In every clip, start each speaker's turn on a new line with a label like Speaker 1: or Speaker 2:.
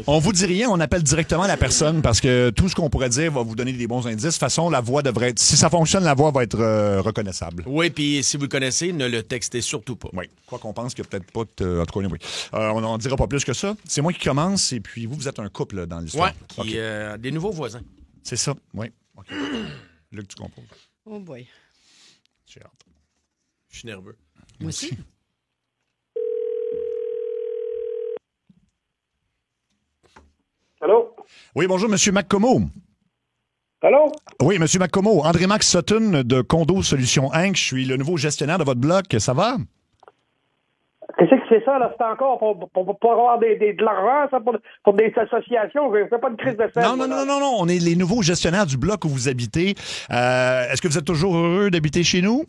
Speaker 1: On vous dit rien, on appelle directement la personne parce que tout ce qu'on pourrait dire va vous donner des bons indices. De toute façon, la voix devrait être... Si ça fonctionne, la voix va être reconnaissable.
Speaker 2: Oui, puis si vous le connaissez, ne le textez surtout pas.
Speaker 1: Oui, quoi qu'on pense qu'il n'y a peut-être pas... En tout cas, oui. On n'en dira pas plus que ça. C'est moi qui commence et puis vous êtes un couple là, dans l'histoire.
Speaker 2: Oui, des nouveaux voisins.
Speaker 1: C'est ça, oui. OK. Luc, tu composes.
Speaker 3: Oh boy.
Speaker 1: J'ai hâte.
Speaker 2: Je suis nerveux.
Speaker 3: Moi aussi.
Speaker 4: Allô?
Speaker 1: Oui, bonjour, M. McComo.
Speaker 4: Allô?
Speaker 1: Oui, M. McComo. André-Max Sutton de Condo Solutions Inc. Je suis le nouveau gestionnaire de votre bloc. Ça va?
Speaker 4: Qu'est-ce que c'est ça, là? C'est encore pour avoir de l'argent, ça, pour des associations? Je ne fais pas de crise de scène.
Speaker 1: Non. On est les nouveaux gestionnaires du bloc où vous habitez. Est-ce que vous êtes toujours heureux d'habiter chez nous?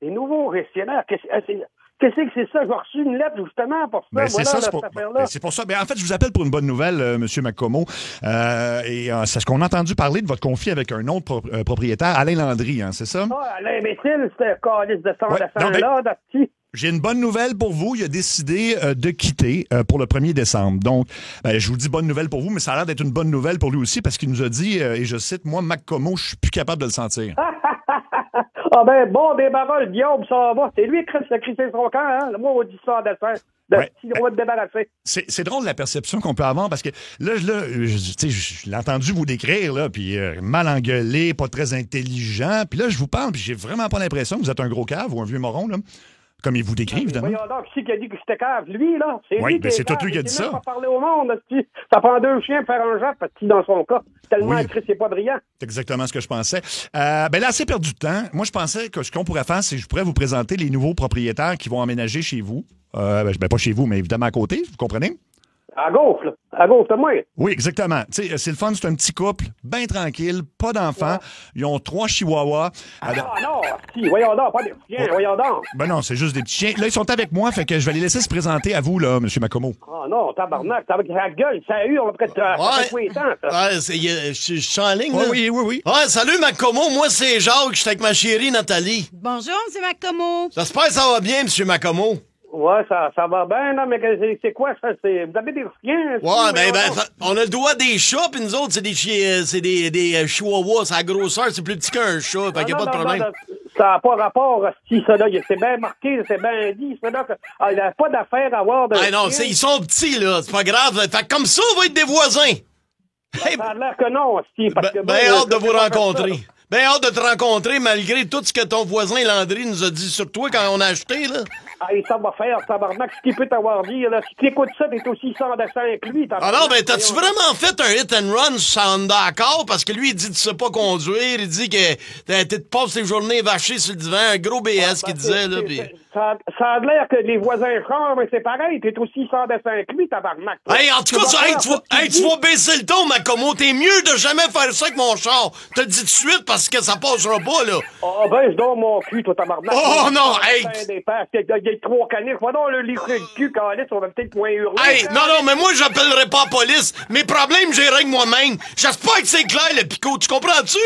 Speaker 4: Les nouveaux gestionnaires? Qu'est-ce que c'est ça? J'ai reçu une lettre justement pour ça.
Speaker 1: Ben,
Speaker 4: voilà,
Speaker 1: c'est ça,
Speaker 4: cette affaire-là.
Speaker 1: c'est pour ça. Ben, en fait, je vous appelle pour une bonne nouvelle, M. McComo. C'est ce qu'on a entendu parler de votre conflit avec un autre propriétaire, Alain Landry, hein, c'est ça?
Speaker 4: Ah, l'imbécile, c'était un calice de sang
Speaker 1: Ouais,
Speaker 4: là, d'arty.
Speaker 1: J'ai une bonne nouvelle pour vous. Il a décidé de quitter pour le 1er décembre. Donc, je vous dis bonne nouvelle pour vous, mais ça a l'air d'être une bonne nouvelle pour lui aussi parce qu'il nous a dit, et je cite, moi, McComo, je suis plus capable de le sentir.
Speaker 4: Ah ben, bon débarras, le diable, ça va. C'est lui qui a crissé son camp, hein? Moi, on dit ça en dessin. On va te débarrasser.
Speaker 1: C'est drôle la perception qu'on peut avoir parce que là je l'ai entendu vous décrire, là, puis mal engueulé, pas très intelligent. Puis là, je vous parle, puis j'ai vraiment pas l'impression que vous êtes un gros cave ou un vieux moron, là. Comme il vous décrit, évidemment.
Speaker 4: Voyons donc, qui a dit que c'était cave? Lui, là.
Speaker 1: Oui, ben c'est tout lui qui a dit ça.
Speaker 4: Il parler au monde, là, ça prend 2 chiens pour faire un jet, parce que dans son cas, tellement Chris, c'est pas brillant. C'est
Speaker 1: exactement ce que je pensais. Là, assez perdu de temps. Moi, je pensais que ce qu'on pourrait faire, c'est que je pourrais vous présenter les nouveaux propriétaires qui vont emménager chez vous. Pas chez vous, mais évidemment à côté, vous comprenez?
Speaker 4: À gauche, là. À gauche de moi.
Speaker 1: Oui, exactement. Tu sais, c'est le fun, c'est un petit couple, bien tranquille, pas d'enfants. Ils ont 3 chihuahuas.
Speaker 4: Non, si, voyons donc, pas des chiens, voyons donc.
Speaker 1: Ben non, c'est juste des petits chiens. Là, ils sont avec moi, fait que je vais les laisser se présenter à vous, là, M. McComo.
Speaker 4: Ah non, tabarnak, avec la gueule, sérieux, on va peut-être tous les temps, ça.
Speaker 2: Je suis en ligne, là.
Speaker 1: Oui.
Speaker 2: Ouais, salut, McComo. Moi, c'est Jacques, je suis avec ma chérie Nathalie.
Speaker 3: Bonjour, M. McComo.
Speaker 2: J'espère que ça va bien, M. McComo.
Speaker 4: Ouais, ça va bien, non, mais c'est quoi ça? Vous avez des chiens?
Speaker 2: Ouais, on a le droit des chats, puis nous autres, c'est des chihuahuas. C'est la grosseur, c'est plus petit qu'un chat, fait qu'il n'y a pas de problème.
Speaker 4: Ça n'a pas rapport, si ça là, c'est bien marqué, c'est bien dit, ça là, il n'y a pas d'affaire à avoir de.
Speaker 2: Ah non, ils sont petits, là, c'est pas grave. Fait comme ça, on va être des voisins.
Speaker 4: Ça a l'air que non, si, parce que.
Speaker 2: Ben hâte de vous rencontrer. Ben hâte de te rencontrer, malgré tout ce que ton voisin Landry nous a dit sur toi quand on a acheté, là.
Speaker 4: Ah, ça va faire, tabarnak, ce qu'il peut t'avoir dit, là. Si tu écoutes ça, t'es aussi sans dessin que lui,
Speaker 2: Ah non, ben, t'as-tu vraiment fait un hit and run sans d'accord? Parce que lui, il dit que tu sais pas conduire, il dit que tu passes tes journées vachées sur le divan, un gros BS qu'il disait, là, pis...
Speaker 4: Ça a l'air que les voisins chantent, mais c'est pareil, t'es aussi sans dessin que lui, tabarnak.
Speaker 2: Hey, en tout cas, tu vas baisser le ton, Macomo, t'es mieux de jamais faire ça avec mon char. Te le dis tout de suite parce que ça passera pas, là.
Speaker 4: Ah, baisse donc mon cul, toi, tabarnak.
Speaker 2: Oh, non, hey!
Speaker 4: Il y a 3 canifs. Va donc le livrer le cul, Calice, on va peut-être moins hurler.
Speaker 2: Hey, non, mais moi, j'appellerai pas la police. Mes problèmes, j'ai règle moi-même. J'espère que c'est clair, le picot. Tu comprends-tu?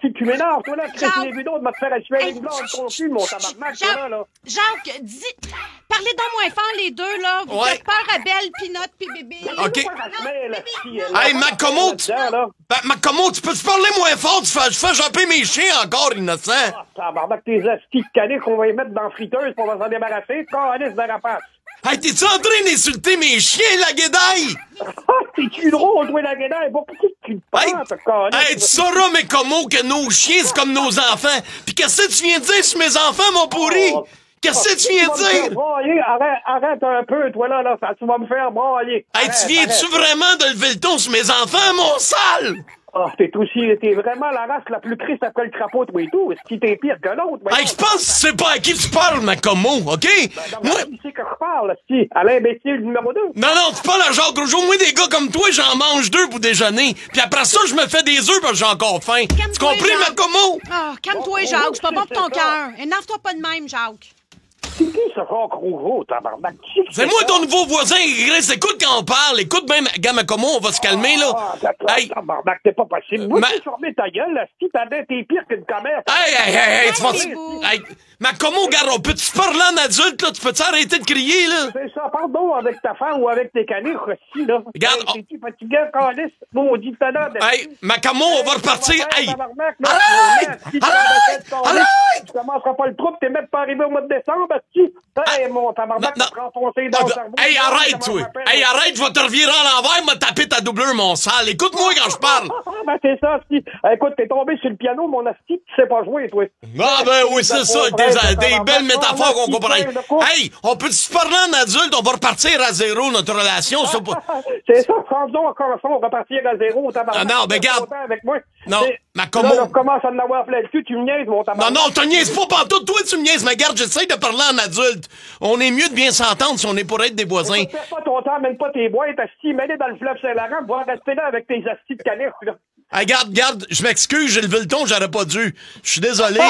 Speaker 4: Si tu m'énerves, toi, là, tu fais les vidéos de me faire assurer une blonde ton cul, mon tabarnak, toi, là.
Speaker 3: Jacques, parlez donc moins fort, les deux, là. Vous faites peur à Belle, Pinot, puis Bébé.
Speaker 2: OK. Hey, Macomo, tu peux te parler moins fort? Je fais japper mes chiens encore, innocent.
Speaker 4: Ah, tabarnak, tes astis de canifs qu'on va y mettre dans la friteuse pour s'en débarrasser. Calice de rapace.
Speaker 2: Hey, t'es-tu en train d'insulter mes chiens, la guédaille?
Speaker 4: T'es-tu drôle, toi, la guédaille? Pourquoi tu te penses,
Speaker 2: Hey, tu sauras, mais comment que nos chiens, c'est comme nos enfants. Pis qu'est-ce que tu viens de dire sur mes enfants, mon pourri? Qu'est-ce que tu viens de dire?
Speaker 4: Arrête un peu, toi, là, tu vas me faire brailler.
Speaker 2: Hey, tu viens-tu vraiment de lever le ton sur mes enfants, mon sale?
Speaker 4: Ah, t'es vraiment la race la plus triste après le crapaud, toi et tout. Est-ce qu'il t'es pire que l'autre?
Speaker 2: Hey, je pense que tu sais pas à qui tu parles, Macomo, OK?
Speaker 4: Moi, qui c'est que je parle, si? À l'imbécile numéro 2.
Speaker 2: Non, tu parles à Jacques Rougeau. Moi, des gars comme toi, j'en mange 2 pour déjeuner. Puis après ça, je me fais des œufs parce que j'ai encore faim. Tu compris, Macomo?
Speaker 3: Ah, calme-toi, Jacques. C'est pas bon pour ton cœur. Énerve-toi pas de même, Jacques.
Speaker 4: C'est qui ce Jacques Rougeau, tabarnak?
Speaker 2: C'est moi ton nouveau voisin, Gris. Écoute quand on parle. Écoute même, Gamacomo, on va se calmer, là.
Speaker 4: Hey, tabarnak, t'es pas possible. Moi, tu fermes ta gueule, là. Si t'as tes pire qu'une commère.
Speaker 2: Hey, tu vas... Mais comment, regarde, on peut-tu se parler en adulte, là? Tu peux-tu arrêter de crier, là?
Speaker 4: C'est ça, pardon avec ta femme ou avec tes canifs, aussi, là.
Speaker 2: Regarde,
Speaker 4: Hey, t'es-tu fatigué, câlisse? Maudit talent de...
Speaker 2: Hey, Macamo, on va repartir. Hey!
Speaker 4: Arrête!
Speaker 2: Arrête!
Speaker 4: Tu commenceras pas le trouble, t'es même pas arrivé au mois de décembre, tu Hey, mon tabarnak,
Speaker 2: Non,
Speaker 4: tu te renfoncer dans le cerveau.
Speaker 2: Hey, arrête, toi! Hey, arrête, je vais te revirer à l'envers, m'a tapé ta doubleur, mon sale. Écoute-moi quand je parle.
Speaker 4: Ben, c'est ça, si. Écoute, t'es tombé sur le piano, mon asti, tu sais pas jouer, toi.
Speaker 2: Ah, ben oui, c'est ça, des belles métaphores qu'on comprend. Hey, on peut se parler en adulte, on va repartir à zéro, notre relation.
Speaker 4: C'est ça, changeons encore ça, on va partir à zéro, tabarnak.
Speaker 2: Non, mais regarde.
Speaker 4: Avec moi.
Speaker 2: Non,
Speaker 4: Là,
Speaker 2: Macamo.
Speaker 4: je commence à en avoir plein le cul, tu me niaises, mon
Speaker 2: Non,
Speaker 4: tabarnak.
Speaker 2: non, te niaise pas pantoute, toi tu me niaises, mais regarde, j'essaie de parler en adulte. On est mieux de bien s'entendre si on est pour être des voisins.
Speaker 4: Écoute, perds pas ton temps, mène pas tes boîtes, asti, mets-les dans le fleuve Saint-Laurent, va rester là avec tes astis de canif, là.
Speaker 2: Hey, regarde, je m'excuse, j'ai levé le ton, j'aurais pas dû. Je suis désolé.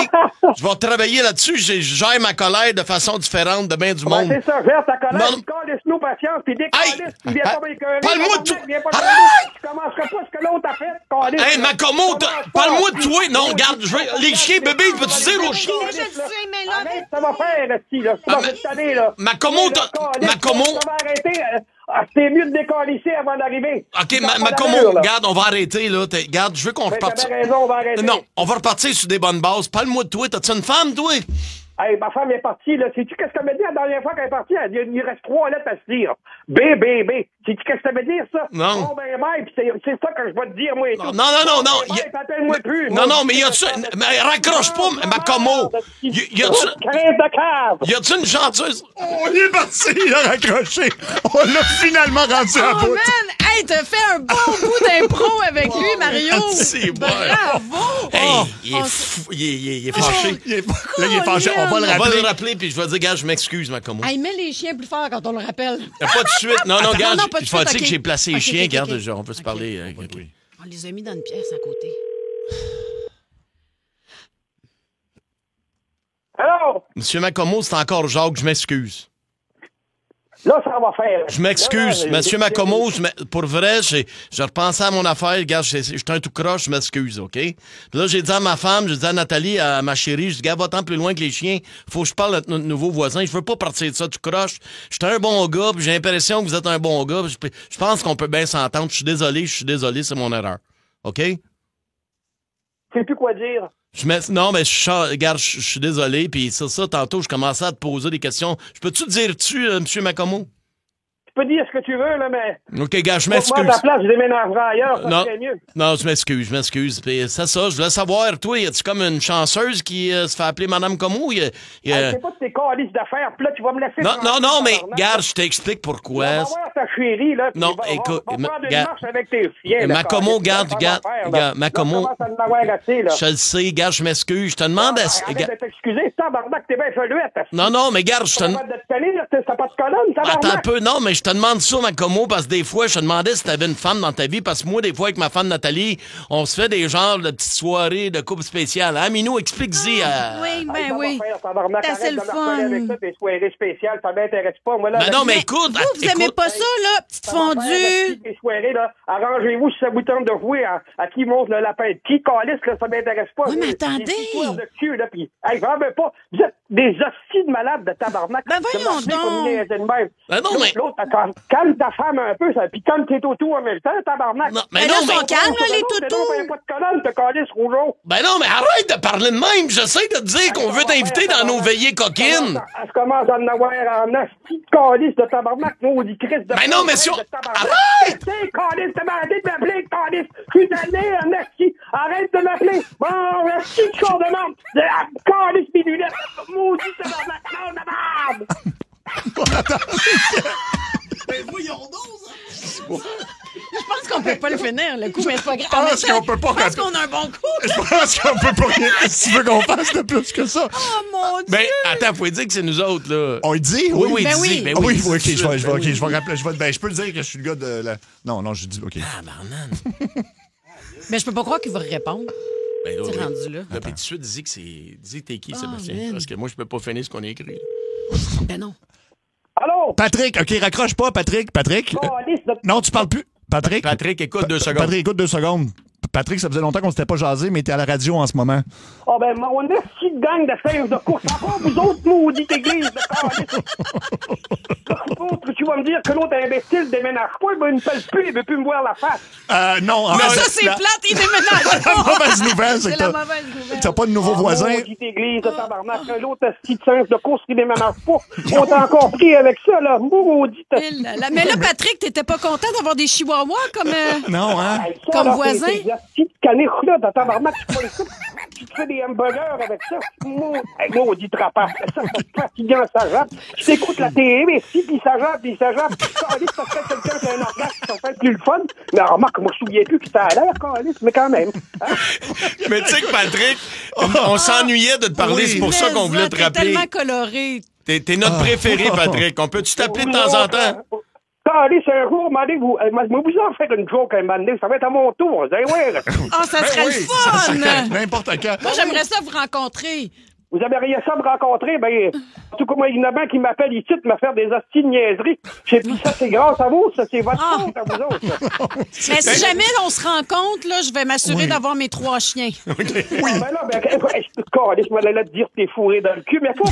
Speaker 2: Je vais travailler là-dessus, je gère ma colère de façon différente de bien du monde.
Speaker 4: C'est ça, gère ta colère,
Speaker 2: Non.
Speaker 4: puis calisse-nous patience, puis dès
Speaker 2: Hey!
Speaker 4: tu viens pas m'écœurer.
Speaker 2: Parle-moi de
Speaker 4: tabarnak,
Speaker 2: tout.
Speaker 4: viens pas
Speaker 2: Arrête!
Speaker 4: m'écœurer, tu commenceras pas ce que l'autre a fait, calisse.
Speaker 2: Hey, Macamo, parle-moi de toi. Non, regarde, les chiens bébés, peux-tu dire aux chiens?
Speaker 3: Je le sais, mais là...
Speaker 4: Arrête, ça va faire, esti, là. Ça va cette année, là.
Speaker 2: Macamo, Macamo.
Speaker 4: Ça va arrêter. C'est mieux de décalisser avant d'arriver.
Speaker 2: OK, Macamo, regarde, on va arrêter, là. Regarde, je veux qu'on reparte.
Speaker 4: T'avais raison, on va arrêter.
Speaker 2: Non, on va repartir sur des bonnes bases. Parle-moi de toi. T'as-tu une femme, toi?
Speaker 4: Hey, ma femme est partie, là. Sais-tu qu'est-ce qu'elle m'a dit la dernière fois qu'elle est partie? Elle dit, il reste 3 lettres à se dire. B. Sais-tu qu'est-ce que ça veut dire, ça?
Speaker 2: Non.
Speaker 4: Bon, ben, puis c'est ça que je vais te dire, moi. Et tout.
Speaker 2: Non.
Speaker 4: T'appelles-moi plus.
Speaker 2: Non, mais y a-tu... Mais raccroche pas, Macamo. Y a-tu...
Speaker 4: Crève de cave.
Speaker 2: Y a-tu une chanteuse?
Speaker 1: On est parti, il a raccroché. On l'a finalement rendu à
Speaker 3: Oh
Speaker 1: bout.
Speaker 3: man! Hey, t'as fait un bon bout d'impro avec lui, Mario!
Speaker 2: C'est bon.
Speaker 3: Bravo!
Speaker 2: Hey, il est fou, il est fâché.
Speaker 1: Là, il est fâché. On va le
Speaker 2: On va
Speaker 1: rappeler.
Speaker 2: le rappeler, puis je vais dire, gars, je m'excuse, Macamo.
Speaker 3: Hey, mets les chiens plus fort quand on le rappelle.
Speaker 2: Pas de suite. Non, gars,
Speaker 3: non, pas de
Speaker 2: il faut
Speaker 3: suite,
Speaker 2: dire que
Speaker 3: ok.
Speaker 2: j'ai placé les
Speaker 3: Ok,
Speaker 2: chiens.
Speaker 3: ok,
Speaker 2: Regarde,
Speaker 3: ok.
Speaker 2: genre, on peut se parler. Ok.
Speaker 3: On les a mis dans une pièce à côté.
Speaker 4: Alors,
Speaker 2: Monsieur Macamo, c'est encore Jacques, je m'excuse.
Speaker 4: là, ça va faire.
Speaker 2: Je m'excuse,
Speaker 4: Là,
Speaker 2: Monsieur Macamo, pour vrai, je repensais à mon affaire, regarde, j'étais un tout croche, je m'excuse, OK? Puis là, j'ai dit à ma femme, j'ai dit à Nathalie, à ma chérie, je dis, gars, va-t'en plus loin que les chiens, faut que je parle à notre nouveau voisin, je veux pas partir de ça, tout croche. J'étais un bon gars, puis j'ai l'impression que vous êtes un bon gars, puis je pense qu'on peut bien s'entendre, je suis désolé, c'est mon erreur, OK?
Speaker 4: Je sais plus quoi dire.
Speaker 2: Non, mais regarde, je suis désolé, puis c'est ça, tantôt, je commençais à te poser des questions. Je peux-tu te dire-tu, Monsieur Macamo?
Speaker 4: Tu peux dire ce que tu veux, là, mais...
Speaker 2: OK, gars, je
Speaker 4: Moi,
Speaker 2: m'excuse.
Speaker 4: à ta place, je déménagerai ailleurs, ça
Speaker 2: Non.
Speaker 4: serait mieux.
Speaker 2: Non, je m'excuse. Puis c'est ça, je voulais savoir, toi, y a-tu comme une chanceuse qui se fait appeler Madame Como?
Speaker 4: Hey, c'est pas de tes calices d'affaires, puis là, tu vas me laisser...
Speaker 2: Non, mais regarde, je t'explique pourquoi.
Speaker 4: Va voir ta chérie, là, puis
Speaker 2: Non,
Speaker 4: va
Speaker 2: écoute,
Speaker 4: prendre une
Speaker 2: gars,
Speaker 4: marche avec tes chiens, là,
Speaker 2: Macomo,
Speaker 4: calice,
Speaker 2: garde,
Speaker 4: ça va
Speaker 2: garde,
Speaker 4: faire,
Speaker 2: gars,
Speaker 4: là.
Speaker 2: Macomo.
Speaker 4: Là, commence à en avoir assez, là.
Speaker 2: Je le sais, gars, je m'excuse. Je te demande...
Speaker 4: Arrête de t'excuser, tabarnak, t'es bien feluette.
Speaker 2: Non, mais garde, je te...
Speaker 4: T'as pas de te coller, là, t'as pas de colonne, tabarnak.
Speaker 2: Attends un peu, non, mais je te demande ça, Macomo, parce que des fois, je te demandais si t'avais une femme dans ta vie, parce que moi, des fois, avec ma femme Nathalie, on se fait des genres de petites soirées de couple spéciales. Hein, Minou, explique-y à...
Speaker 3: Oui,
Speaker 4: Hey,
Speaker 3: ben
Speaker 4: ça va
Speaker 3: oui.
Speaker 4: faire, tabarnak.
Speaker 3: C'est
Speaker 4: Arrête
Speaker 3: le
Speaker 4: de me reconnaître
Speaker 3: fun.
Speaker 4: avec ça, tes soirées spéciales, ça m'intéresse pas. Moi, là,
Speaker 2: Ben non, mais écoute...
Speaker 3: Vous aimez
Speaker 2: écoute,
Speaker 3: pas ça, là? Petite
Speaker 4: ça va faire,
Speaker 3: fondue?
Speaker 4: des soirées, là. Arrangez-vous si ça vous tente de jouer à qui monte le lapin. Qui calisse, là, ça m'intéresse pas.
Speaker 3: Oui, mais
Speaker 4: Des
Speaker 3: attendez.
Speaker 4: histoires de cul, là, pis, hey, vraiment pas. Vous êtes des hosties de malades de tabarnak.
Speaker 3: Ben voyons
Speaker 4: De marcher comme
Speaker 3: donc.
Speaker 4: une niaiserie de même.
Speaker 2: Ben non, mais-
Speaker 4: L'autre, calme ta femme un peu, ça, pis calme tes toutous en même temps, tabarnak.
Speaker 2: Non,
Speaker 3: Mais
Speaker 2: mais
Speaker 3: là,
Speaker 2: non,
Speaker 3: ils sont
Speaker 2: mais...
Speaker 3: calmes, là, les
Speaker 4: T'es donc,
Speaker 3: toutous.
Speaker 4: pas de colonne, te calisse, rougeau.
Speaker 2: Ben non, mais arrête de parler de même. J'essaie de te dire qu'on veut t'inviter dans nos veillées coquines.
Speaker 4: Elle commence à en avoir en asti de calice de tabarnak, maudit Christ de...
Speaker 2: Ben non, mais si on-
Speaker 4: de tabarnak.
Speaker 2: Arrête!
Speaker 4: T'es calice, t'as arrêté de m'appeler, calice! Je suis tanné, en asti! Arrête de m'appeler! Bon, asti de corps de merde! Calice, mes lunettes! Maudit tabarnak! Non, de merde!
Speaker 3: Je pense qu'on peut pas le finir, le coup, mais c'est pas grave.
Speaker 1: Je pense qu'on peut pas
Speaker 3: Je pense qu'on a un bon coup.
Speaker 1: Je pense qu'on peut pas rien. Si tu veux qu'on fasse de plus que ça.
Speaker 3: Oh mon Dieu!
Speaker 2: Ben, attends, faut dire que c'est nous autres, là.
Speaker 1: On le dit?
Speaker 2: Oui,
Speaker 3: Ben
Speaker 2: dis,
Speaker 3: oui.
Speaker 2: ben
Speaker 1: Ah oui,
Speaker 2: dis
Speaker 1: ok,
Speaker 2: tout de
Speaker 1: je vais
Speaker 2: suite,
Speaker 1: rappeler. Ben, je peux le dire que je suis le gars de la. Non, je dis. OK.
Speaker 2: Ah, barnane.
Speaker 3: Mais je peux pas croire qu'il va répondre.
Speaker 2: Ben là,
Speaker 3: C'est
Speaker 2: oui.
Speaker 3: rendu là.
Speaker 2: Puis tout de suite, dis que t'es qui,
Speaker 3: Ah,
Speaker 2: Sébastien?
Speaker 3: man.
Speaker 2: Parce que moi, je peux pas finir ce qu'on a écrit.
Speaker 3: Ben non.
Speaker 4: Allô?
Speaker 1: Patrick, OK, raccroche pas, Patrick.
Speaker 4: Calice de...
Speaker 1: Non, tu parles plus. Patrick?
Speaker 2: Patrick, écoute 2 secondes.
Speaker 1: Patrick, écoute 2 secondes. Patrick, ça faisait longtemps qu'on s'était pas jasé, mais t'es à la radio en ce moment.
Speaker 4: Ah ben, mon esti de gang de singes de course. Encore vous autres maudites églises de calice. Tu vas me dire que l'autre imbécile déménage pas, il me pèle plus, il veut plus me voir la face.
Speaker 1: Non, en
Speaker 3: Ah,
Speaker 1: fait,
Speaker 3: ça, c'est plate, il déménage
Speaker 1: la
Speaker 3: pas.
Speaker 1: mauvaise nouvelle, c'est
Speaker 3: C'est
Speaker 1: que
Speaker 3: la
Speaker 1: t'as-
Speaker 3: mauvaise nouvelle.
Speaker 1: t'as pas de nouveau voisin.
Speaker 4: Maudite église de tabarnak. L'autre esti de singe de course qui déménage pas. On t'a encore pris avec ça, là. Maudite
Speaker 3: Eh là là. Mais là, Patrick, t'étais pas content d'avoir des chihuahuas comme...
Speaker 1: Non, hein?
Speaker 4: Hey, ça,
Speaker 3: Comme
Speaker 4: là,
Speaker 3: voisin.
Speaker 4: c'est des petits caniches-là de tabarnak, tu fais ça, tu te fais des hamburgers avec ça. Maudit trapace. Ça, c'est fatigant, ça jappe. Tu t'écoutes la télé, mais si, puis ça jappe. Calice, ça serait quelqu'un qui a un orgasme, ça fait plus le fun. Mais remarque, moi, je me souviens plus que ça a l'air, calice, mais quand même. Hein?
Speaker 2: Mais tu sais que, Patrick, on s'ennuyait de te parler,
Speaker 1: Oui.
Speaker 2: c'est pour ça qu'on voulait te
Speaker 3: T'es
Speaker 2: rappeler.
Speaker 3: tellement coloré.
Speaker 2: T'es notre préféré, Patrick. On peut-tu t'appeler de temps en temps?
Speaker 4: Calice, un jour, vous en faites une joke un moment donné, ça va être à mon tour. Vous allez voir.
Speaker 3: Ah, ça serait le
Speaker 1: ça
Speaker 3: fun!
Speaker 1: serait n'importe quand.
Speaker 3: Moi, j'aimerais ça vous rencontrer.
Speaker 4: Vous aimeriez ça me rencontrer? Ben, en tout cas, moi, il y en a bien qui m'appelle ici de me faire des hosties de niaiseries. Puis ça, c'est grâce à vous, ça, c'est votre faute à vous autres. Ça.
Speaker 3: Mais si jamais on se rencontre, là, je vais m'assurer
Speaker 1: Oui.
Speaker 3: d'avoir mes 3 chiens.
Speaker 4: Ah, ben là, je vais aller te dire que t'es fourré dans le cul, mais faut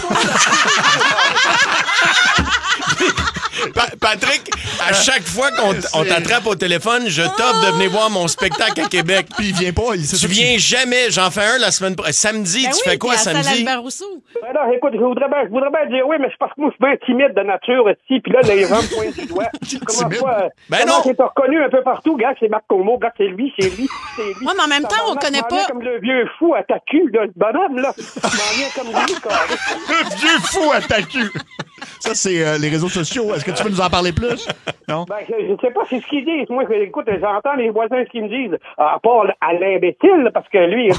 Speaker 2: Patrick, à chaque fois qu'on t'attrape au téléphone, je t'offre de venir voir mon spectacle à Québec.
Speaker 1: Puis il vient pas.
Speaker 2: Tu viens jamais. J'en fais un la semaine prochaine. Samedi,
Speaker 3: Ben
Speaker 2: tu
Speaker 3: oui,
Speaker 2: fais quoi
Speaker 3: puis à Salle
Speaker 2: samedi?
Speaker 3: Albert Rousseau.
Speaker 4: Ben là, écoute, je voudrais bien dire oui, mais c'est parce que moi, je suis bien timide de nature, aussi, puis là, les gens me pointent du doigt. Comment
Speaker 1: timide?
Speaker 4: pas?
Speaker 2: Ben
Speaker 4: comment
Speaker 2: non.
Speaker 4: t'es reconnu un peu partout, gars, c'est Marc Como, gars, c'est lui.
Speaker 3: Ouais, mais en même temps, on connaît pas.
Speaker 4: Comme le vieux fou à ta cul, là, le bonhomme, là. Il m'en vient comme lui, quoi.
Speaker 1: Le vieux fou à ta cul. Ça, c'est les réseaux sociaux. Est-ce que tu veux nous en parler plus? Non?
Speaker 4: Ben, je sais pas, c'est ce qu'ils disent. Moi, écoute, j'entends les voisins ce qu'ils me disent. À part à l'imbécile, parce que lui,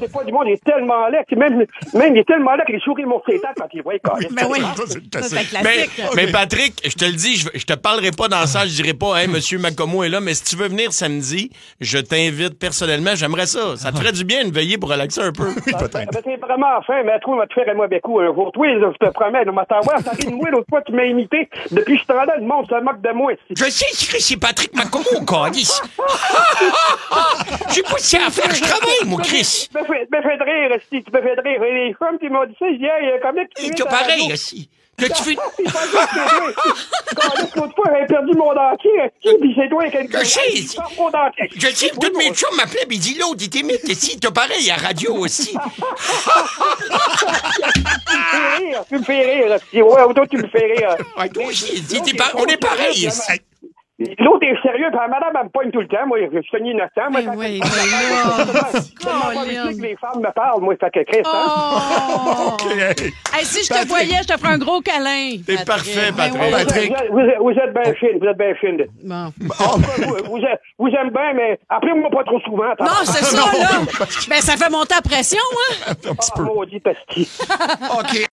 Speaker 4: c'est pas du monde, il est tellement laid. Même il est tellement laid que les souris montent ses têtes quand il voit les
Speaker 3: Ben oui,
Speaker 1: Ça, c'est le
Speaker 3: ça, c'est
Speaker 1: classique.
Speaker 3: classique.
Speaker 2: Mais Patrick, je te le dis, je te parlerai pas dans ça, je dirai pas, hey, monsieur Macomo est là, mais si tu veux venir samedi, je t'invite personnellement, j'aimerais ça. Ça te ferait du bien de veiller pour relaxer un peu.
Speaker 1: Oui, peut-être.
Speaker 4: Ben, t'es vraiment fin, mais toi, on va te faire un mauvais coup un jour. Toi, là, je te promets, on va t'avoir, ça rit de moi l'autre fois, tu m'as imité. Depuis que je suis là, le monde se moque de moi.
Speaker 5: Je sais que c'est Patrick Macomo, Calice. J'ai pas de ça à faire, je travaille, mon Chris.
Speaker 4: Tu me fais de rire, si tu me fais de rire. Et les femmes qui m'ont dit ça, je dis, hey, comment tu
Speaker 5: Et t'as pareil, aussi. Que tu fais...
Speaker 4: C'est pas juste que c'est toi. Quand l'autre fois, j'avais perdu mon dentier, puis c'est toi quelqu'un.
Speaker 5: Je sais.
Speaker 4: qui sort mon dentier.
Speaker 5: Je sais, tous mes chums m'appelaient, mais dis l'autre, il t'imite, si, t'as pareil à radio aussi.
Speaker 4: Tu me fais rire. Ouais, toi, tu me fais rire.
Speaker 5: Ouais, toi aussi, on est pareil.
Speaker 4: L'autre est sérieux, puis la madame, elle me poigne tout le temps. Moi, je suis innocent. Moi,
Speaker 3: Ben
Speaker 4: quand
Speaker 3: oui,
Speaker 4: c'est pas que les femmes me parlent, moi, fait que Chris,
Speaker 3: Oh! Hey, si je te
Speaker 1: Patrick.
Speaker 3: voyais, je te ferais un gros câlin.
Speaker 2: T'es parfait, Patrick.
Speaker 3: Ben oui.
Speaker 1: Patrick.
Speaker 4: Vous êtes bien fine, vous êtes bien fine.
Speaker 3: Bon.
Speaker 4: Vous aimez bien, mais appelez-moi pas trop souvent.
Speaker 3: Non, c'est ça, là. Ben, ça fait monter la pression, hein?
Speaker 1: Un petit
Speaker 4: Ah,
Speaker 1: peu.
Speaker 4: maudit pesti.
Speaker 1: OK.